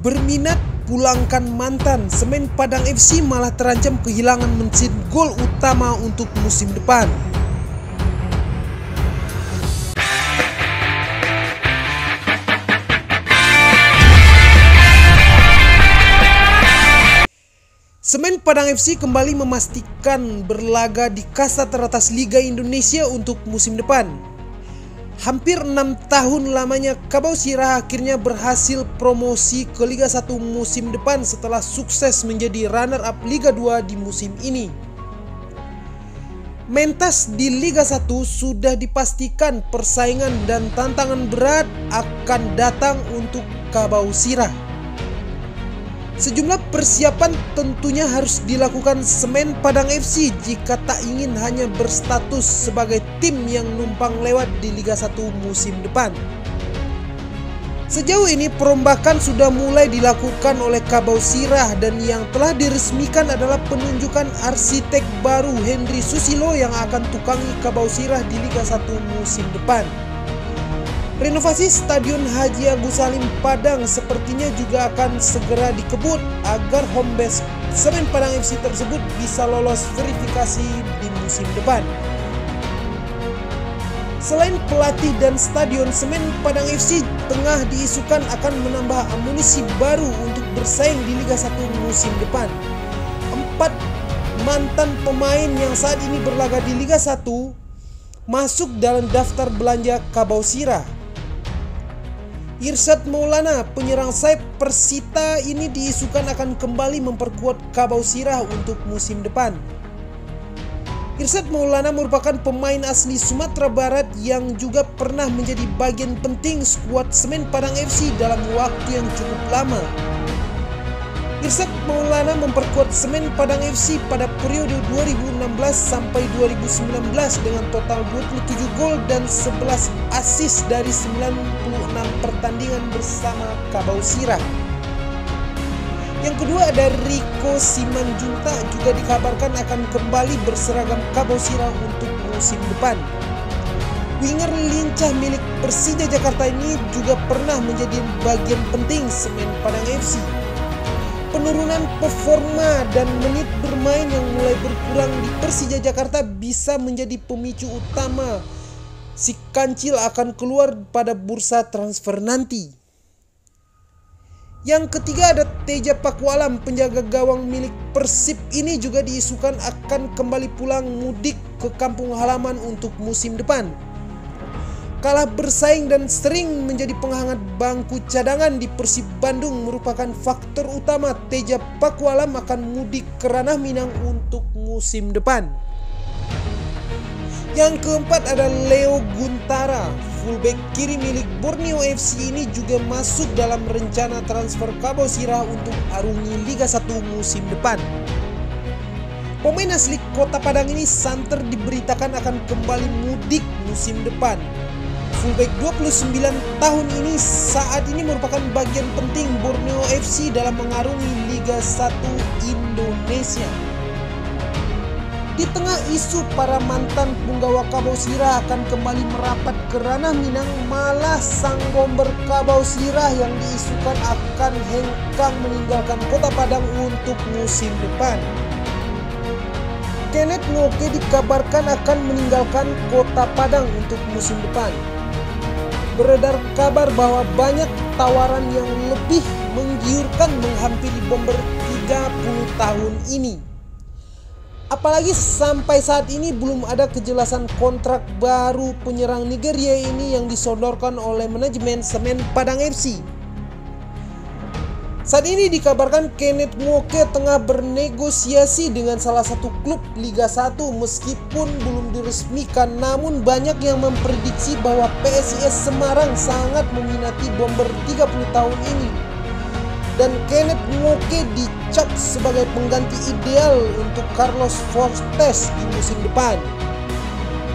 Berminat pulangkan mantan, Semen Padang FC malah terancam kehilangan mesin gol utama untuk musim depan. Semen Padang FC kembali memastikan berlaga di kasta teratas Liga Indonesia untuk musim depan. Hampir 6 tahun lamanya Kabau Sirah akhirnya berhasil promosi ke Liga 1 musim depan setelah sukses menjadi runner-up Liga 2 di musim ini. Mentas di Liga 1 sudah dipastikan persaingan dan tantangan berat akan datang untuk Kabau Sirah. Sejumlah persiapan tentunya harus dilakukan Semen Padang FC jika tak ingin hanya berstatus sebagai tim yang numpang lewat di Liga 1 musim depan. Sejauh ini perombakan sudah mulai dilakukan oleh Kabau Sirah dan yang telah diresmikan adalah penunjukan arsitek baru Henry Susilo yang akan tukangi Kabau Sirah di Liga 1 musim depan. Renovasi Stadion Haji Agus Salim Padang sepertinya juga akan segera dikebut agar home base Semen Padang FC tersebut bisa lolos verifikasi di musim depan. Selain pelatih dan stadion, Semen Padang FC tengah diisukan akan menambah amunisi baru untuk bersaing di Liga 1 musim depan. 4 mantan pemain yang saat ini berlaga di Liga 1 masuk dalam daftar belanja Kabau Sirah. Irsyad Maulana, penyerang sayap Persita ini diisukan akan kembali memperkuat Kabau Sirah untuk musim depan. Irsyad Maulana merupakan pemain asli Sumatera Barat yang juga pernah menjadi bagian penting skuad Semen Padang FC dalam waktu yang cukup lama. Irsyad Maulana memperkuat Semen Padang FC pada periode 2016 sampai 2019 dengan total 27 gol dan 11 assist dari 96 pertandingan bersama Kabau Sirah. Yang kedua ada Rico Simanjuntak, juga dikabarkan akan kembali berseragam Kabau Sirah untuk musim depan. Winger lincah milik Persija Jakarta ini juga pernah menjadi bagian penting Semen Padang FC. Penurunan performa dan menit bermain yang mulai berkurang di Persija Jakarta bisa menjadi pemicu utama si kancil akan keluar pada bursa transfer nanti. Yang ketiga ada Teja Pakualam, penjaga gawang milik Persib ini juga diisukan akan kembali pulang mudik ke kampung halaman untuk musim depan. Kalah bersaing dan sering menjadi penghangat bangku cadangan di Persib Bandung merupakan faktor utama Teja Pakualam akan mudik ke Ranah Minang untuk musim depan. Yang keempat ada Leo Guntara, fullback kiri milik Borneo FC ini juga masuk dalam rencana transfer Kabau Sirah untuk arungi Liga 1 musim depan. Pemain asli Kota Padang ini santer diberitakan akan kembali mudik musim depan. Fullback 29 tahun ini saat ini merupakan bagian penting Borneo FC dalam mengarungi Liga 1 Indonesia. Di tengah isu para mantan punggawa Kabau Sirah akan kembali merapat ke Ranah Minang, malah sang bomber Kabau Sirah yang diisukan akan hengkang meninggalkan Kota Padang untuk musim depan. Kenneth Ngoke dikabarkan akan meninggalkan Kota Padang untuk musim depan. Beredar kabar bahwa banyak tawaran yang lebih menggiurkan menghampiri bomber 30 tahun ini. Apalagi sampai saat ini belum ada kejelasan kontrak baru penyerang Nigeria ini yang disodorkan oleh manajemen Semen Padang FC. Saat ini dikabarkan Kenneth Ngoke tengah bernegosiasi dengan salah satu klub Liga 1 meskipun belum diresmikan, namun banyak yang memprediksi bahwa PSIS Semarang sangat meminati bomber 30 tahun ini. Dan Kenneth Ngoke dicap sebagai pengganti ideal untuk Carlos Fortes di musim depan.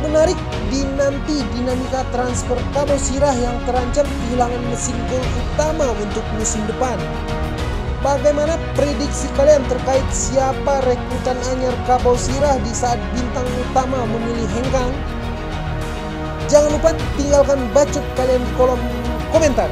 Menarik dinanti dinamika transfer Kabau Sirah yang terancam kehilangan mesin gol utama untuk musim depan. Bagaimana prediksi kalian terkait siapa rekrutan anyar Kabau Sirah di saat bintang utama memilih hengkang? Jangan lupa tinggalkan bacot kalian di kolom komentar.